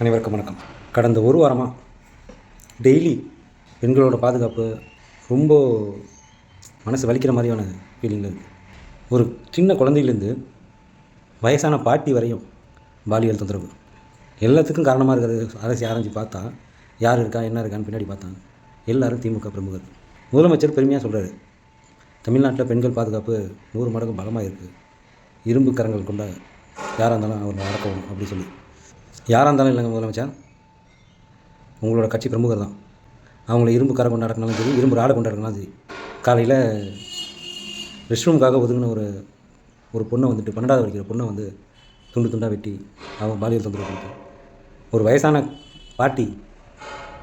அனைவருக்கும் வணக்கம். கடந்த ஒரு வாரமாக டெய்லி பெண்களோட பாதுகாப்பு ரொம்ப மனசு வலிக்கிற மாதிரியான ஃபீலிங்கில் இருக்குது. ஒரு சின்ன குழந்தையிலேருந்து வயசான பாட்டி வரையும் பாலியல் தொந்தரவு எல்லாத்துக்கும் காரணமாக இருக்கிறது. அரசு ஆராய்ச்சி பார்த்தா யார் இருக்கா என்ன இருக்கான்னு பின்னாடி பார்த்தாங்க. எல்லோரும் திமுக பிரமுகர். முதலமைச்சர் பெருமையாக சொல்கிறாரு, தமிழ்நாட்டில் பெண்கள் பாதுகாப்பு 100 மடங்கு பலமாக இருக்குது, இரும்பு கரங்கள் கொண்ட யாராக இருந்தாலும் அவர் நடக்கவும் அப்படி சொல்லி. யாராக இருந்தாலும் இல்லைங்க முதலமைச்சர், உங்களோட கட்சி பிரமுகர் தான். அவங்கள இரும்பு கரை கொண்டு நடக்கினாலும் சரி, இரும்பு ராடை கொண்டு நடக்கினாலும் சரி. காலையில் ரெஸ்ட் ரூமுக்காக ஒதுங்கின ஒரு பொண்ணை வந்துட்டு 12வது படிக்கிற பொண்ணை வந்து துண்டு துண்டாக வெட்டி அவன் பாலியல் தொந்தரவு கொடுத்து, ஒரு வயசான பாட்டி,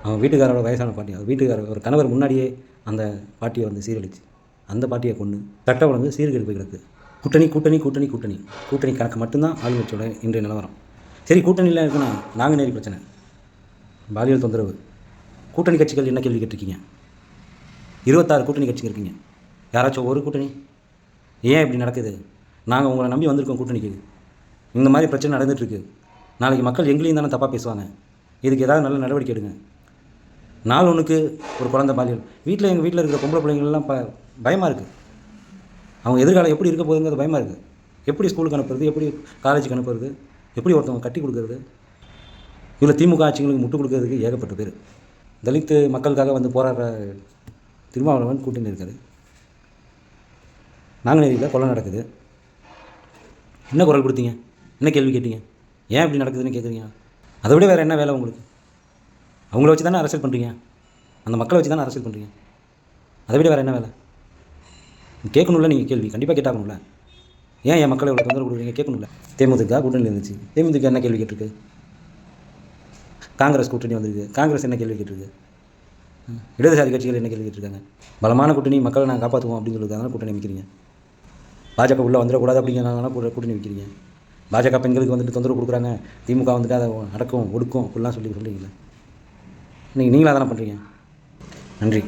அவன் வீட்டுக்காரோட வயசான பாட்டி, அது வீட்டுக்காரர் ஒரு கணவர் முன்னாடியே அந்த பாட்டியை வந்து சீரழிச்சு அந்த பாட்டியை கொண்டு சட்டம் ஒழுங்கு சீர்கேடு போய் கிடக்கு. கூட்டணி கூட்டணி கூட்டணி கூட்டணி கூட்டணி கணக்கு மட்டும்தான் ஆளுங்கட்சியோட இன்றைய நிலவரம். சரி, கூட்டணியில் இருக்குன்னா நாங்குநேரி பிரச்சனை, பாலியல் தொந்தரவு, கூட்டணி கட்சிகள் என்ன கேள்வி கேட்டிருக்கீங்க? 26 கூட்டணி கட்சிகள் இருக்கீங்க. யாராச்சும் ஒரு கூட்டணி ஏன் இப்படி நடக்குது? நாங்கள் உங்களை நம்பி வந்திருக்கோம் கூட்டணிக்கு. இந்த மாதிரி பிரச்சனை நடந்துகிட்ருக்கு. நாளைக்கு மக்கள் எங்களையும் தானே தப்பாக பேசுவாங்க. இதுக்கு ஏதாவது நல்ல நடவடிக்கை எடுங்க. நாள் ஒன்றுக்கு ஒரு குழந்தை பாலியல் எங்கள் வீட்டில் இருக்கிற பொம்பளை பிள்ளைங்கள்லாம் பயமாக இருக்குது. அவங்க எதிர்காலம் எப்படி இருக்க போகுதுங்கிறது பயமாக இருக்குது. எப்படி ஸ்கூலுக்கு அனுப்புறது, எப்படி காலேஜுக்கு அனுப்புறது, எப்படி ஒருத்தவங்க கட்டி கொடுக்குறது? இவ்வளோ திமுக ஆட்சிகளுக்கு முட்டு கொடுக்கறதுக்கு ஏகப்பட்ட பேர். தலித்து மக்களுக்காக வந்து போராடுற திருமாவளவன் கூட்டணி இருக்காரு. நாங்குநேரியில் கொலை நடக்குது. என்ன குரல் கொடுத்தீங்க? என்ன கேள்வி கேட்டீங்க? ஏன் இப்படி நடக்குதுன்னு கேட்குறீங்க? அதை விட வேறு என்ன வேலை உங்களுக்கு? அவங்கள வச்சு தானே அரசியல் பண்ணுறீங்க, அந்த மக்களை வச்சு தானே அரசியல் பண்ணுறீங்க. அதை விட வேறு என்ன வேலை? கேட்கணும்ல, நீங்கள் கேள்வி கண்டிப்பாக கேட்டாகணும்ல. ஏன் என் மக்களை இவ்வளோ தொந்தரவு கொடுக்குறீங்க கேட்கணும்ல. தேமுதிக கூட்டணியில் இருந்துச்சு, தேமுதிக என்ன கேள்வி கேட்டிருக்கு? காங்கிரஸ் கூட்டணி வந்திருக்கு, காங்கிரஸ் என்ன கேள்வி கேட்டிருக்கு? இடதுசாரி கட்சிகள் என்ன கேள்வி கேட்டிருக்காங்க? பலமான கூட்டணி, மக்களை நாங்கள் காப்பாற்றுவோம் அப்படின்னு சொல்லியிருக்காங்க, கூட்டணி வைக்கிறீங்க. பாஜக உள்ளே வந்துடக்கூடாது அப்படிங்கிறனால கூட்டணி வைக்கிறீங்க. பாஜக பெண்களுக்கு வந்துட்டு தொந்தரவு கொடுக்குறாங்க, திமுக வந்துட்டு அதை அடக்கும் ஒடுக்கும் அப்படிலாம் சொல்லிங்களா? நீங்களாக தானே பண்ணுறீங்க. நன்றி.